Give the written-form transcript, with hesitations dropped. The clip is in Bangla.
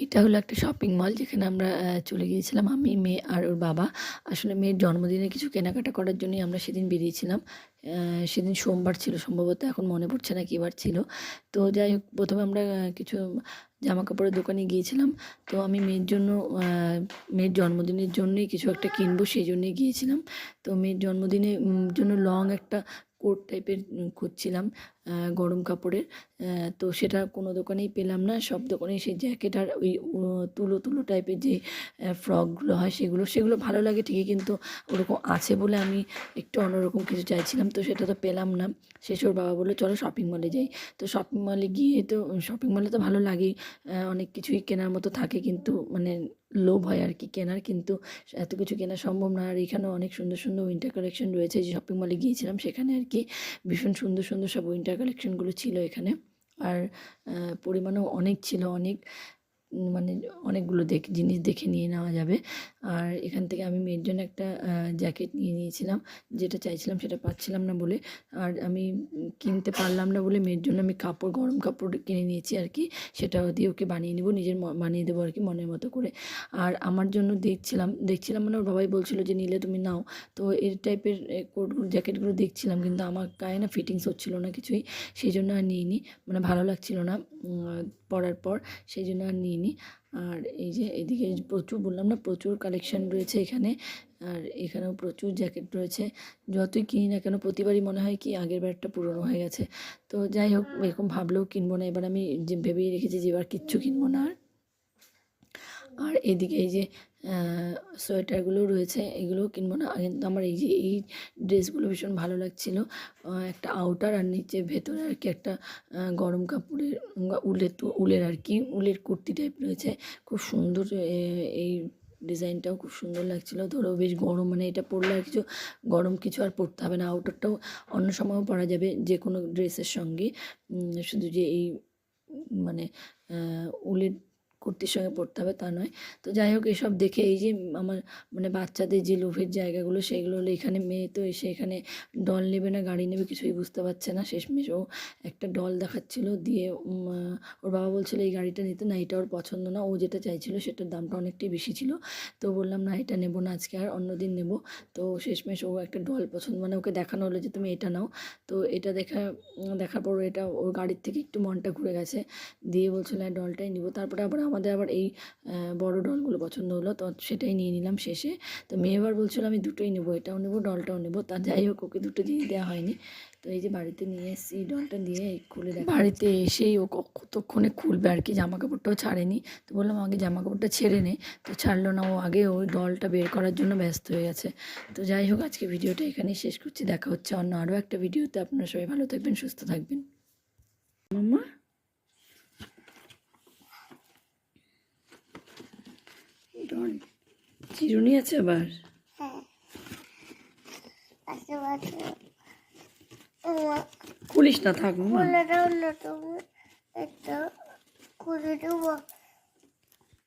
এটা হলো একটা শপিং মল যেখানে আমরা চলে গিয়েছিলাম আমি, মেয়ে আর ওর বাবা। আসলে মেয়ের জন্মদিনে কিছু কেনাকাটা করার জন্যই আমরা সেদিন বেরিয়েছিলাম। সেদিন সোমবার ছিল সম্ভবত, এখন মনে পড়ছে না কী বার ছিল। তো যাই হোক, প্রথমে আমরা কিছু জামাকাপড়ের দোকানে গিয়েছিলাম। তো আমি মেয়ের জন্য মেয়ের জন্মদিনের জন্যই কিছু একটা কিনবো, সেই জন্যই গিয়েছিলাম। তো মেয়ের জন্মদিনে জন্য লং একটা কোট টাইপের খুঁজছিলাম, গরম কাপড়ের। তো সেটা কোনো দোকানেই পেলাম না। সব দোকানেই সেই জ্যাকেট আর ওই তুলো তুলো টাইপের যে ফ্রকগুলো হয় সেগুলো ভালো লাগে ঠিকই, কিন্তু ওরকম আছে বলে আমি একটু অন্যরকম কিছু চাইছিলাম, তো সেটা তো পেলাম না। শেষে ওর বাবা বললো চলো শপিং মলে যাই। তো শপিং মলে গিয়ে, তো শপিং মলে তো ভালো লাগেই, অনেক কিছুই কেনার মতো থাকে, কিন্তু মানে লোভ হয় আর কি কেনার, কিন্তু এত কিছু কেনা সম্ভব না। আর এখানেও অনেক সুন্দর সুন্দর উইন্টার কালেকশন রয়েছে। যে শপিং মলে গিয়েছিলাম সেখানে আর কি ভীষণ সুন্দর সুন্দর সব উইন্টার কালেকশনগুলো ছিল এখানে। আর পরিমাণও অনেক ছিল, অনেক মানে অনেকগুলো জিনিস দেখে নিয়ে নেওয়া যাবে। আর এখান থেকে আমি মেয়ের জন্য একটা জ্যাকেট নিয়ে নিয়েছিলাম, যেটা চাইছিলাম সেটা পাচ্ছিলাম না বলে। আর আমি কিনতে পারলাম না বলে মেয়ের জন্য আমি গরম কাপড় কিনে নিয়েছি আর কি। সেটা দিয়ে ওকে বানিয়ে নেবো, বানিয়ে দেবো আর কি মনের মতো করে। আর আমার জন্য দেখছিলাম মানে ওর বাবাই বলছিল যে নিলে তুমি নাও। তো এই টাইপের কোট জ্যাকেটগুলো দেখছিলাম, কিন্তু আমার গায়ে না ফিটিংস হচ্ছিলো না কিছুই, সেই জন্য আর নিইনি। মানে ভালো লাগছিল না পরার পর, সেই জন্য আর নিইনি। আর এই যে এদিকে প্রচুর, বললাম না, প্রচুর কালেকশন রয়েছে এখানে। আর এখানেও প্রচুর জ্যাকেট রয়েছে। যতই কিনি না কেন প্রতিবারই মনে হয় কি আগের বারটা পুরনো হয়ে গেছে। তো যাই হোক, এরকম ভাবলেও কিনবো না, এবার আমি যে ভেবেই রেখেছি যে এবার কিচ্ছু কিনবো না আর। আর এদিকে এই যে সোয়েটারগুলো রয়েছে, এগুলোও কিনবো না, কিন্তু আমার এই যে এই ড্রেসগুলো ভীষণ ভালো লাগছিলো। একটা আউটার আর নিচে ভেতরে আর কি একটা গরম কাপড়ের উলের আর কি উলের কুর্তি টাইপ রয়েছে, খুব সুন্দর। এই ডিজাইনটাও খুব সুন্দর লাগছিলো, ধরো বেশ গরম, মানে এটা পরলে আর কিছু গরম কিছু আর পরতে হবে না। আউটারটাও অন্য সময়ও পরা যাবে যে কোনো ড্রেসের সঙ্গে, শুধু যে এই মানে উলের কুর্তির সঙ্গে পরতে হবে তা নয়। তো যাই হোক, এসব দেখে এই যে আমার মানে বাচ্চাদের যে লোভের জায়গাগুলো সেগুলো হলো এখানে। মেয়ে তো এসে এখানে ডল নেবে না গাড়ি নেবে কিছুই বুঝতে পারছে না। শেষমেশ ও একটা ডল দেখাচ্ছিল, দিয়ে ওর বাবা বলছিল এই গাড়িটা নিতে, না এটা ওর পছন্দ না, ও যেটা চাইছিল সেটার দামটা অনেকটাই বেশি ছিল। তো বললাম না এটা নেবো না আজকে, আর অন্য দিন নেবো। তো শেষমেশ ও একটা ডল পছন্দ, মানে ওকে দেখানো হলো যে তুমি এটা নাও। তো এটা দেখার পর এটা ওর গাড়ির থেকে একটু মনটা ঘুরে গেছে, দিয়ে বলছিল হ্যাঁ ডলটাই নিব। তারপরে আমাদের আবার এই বড় ডলগুলো পছন্দ হলো, তো সেটাই নিয়ে নিলাম শেষে। তো মেয়ে এবার বলছিল আমি দুটোই নেবো, এটাও নেবো ডলটাও নেবো। তা যাই হোক, ওকে দুটো জিনিস দেওয়া হয়নি। তো এই যে বাড়িতে নিয়ে এসেছি, ডলটা দিয়ে খুলে দেখ, বাড়িতে এসেই ও কতক্ষণে খুলবে আর কি, জামা কাপড়টাও ছাড়েনি। তো বললাম আগে জামা কাপড়টা ছেড়ে নে, তো ছাড়লো না, ও আগে ওই ডলটা বের করার জন্য ব্যস্ত হয়ে গেছে। তো যাই হোক, আজকে ভিডিওটা এখানেই শেষ করছি, দেখা হচ্ছে অন্য আরও একটা ভিডিওতে। আপনারা সবাই ভালো থাকবেন, সুস্থ থাকবেন। মাম্মা ডল চিরুনি আছে আবার, খুলিস না, থাক মাম্মা।